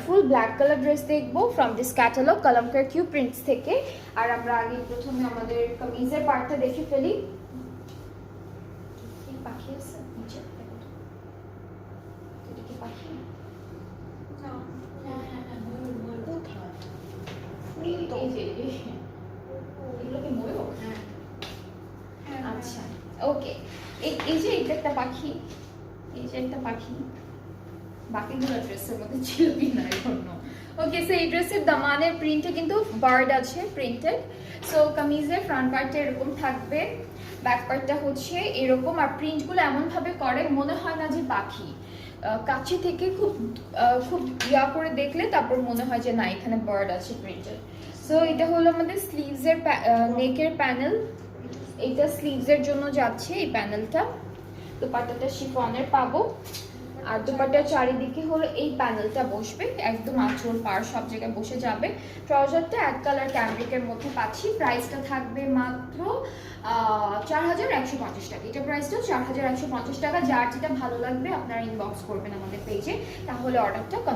ফুল black colour dress দেখবো from this catalogue কলমকার কিউ প্রিন্টস থেকে। আর আমরা আগে প্রথমে আমাদের কামিজের পার্টটা দেখে ফেলি। পাখি আছে নিচে, এটা কি পাখি? আচ্ছা ওকে, এই যে এটা একটা পাখি, এই যে একটা পাখি, বাকিগুলো ড্রেসের মধ্যে ছিল কি না এখন। ওকে, সো এই ড্রেসের দামানের প্রিন্টে কিন্তু বার্ড আছে প্রিন্টেড। সো কামিজের ফ্রন্ট পার্টটা এরকম থাকবে, ব্যাক পার্টটা হচ্ছে এরকম। আর প্রিন্টগুলো এমনভাবে করে মনে হয় না যে পাখি, কাছে থেকে খুব খুব ইয়া করে দেখলে তারপর মনে হয় যে না এখানে বার্ড আছে প্রিন্টেড। সো এটা হলো আমাদের স্লিভসের নেকের প্যানেল, এইটা স্লিভসের জন্য যাচ্ছে এই প্যানেলটা। দুপাট্টাটা শিফনের পাবো, আর দুপাট্টার চারিদিকে হলো এই প্যানেলটা বসবে, একদম আঁচল পার সব জায়গায় বসে যাবে। ট্রাউজারটা এক কালার ক্যামব্রিকের মধ্যে পাচ্ছি। প্রাইসটা থাকবে মাত্র 4150 টাকা। এটা প্রাইসটা 4150 টাকা। যার যেটা ভালো লাগবে আপনারা ইনবক্স করবেন আমাদের পেজে, তাহলে অর্ডারটা কনফার্ম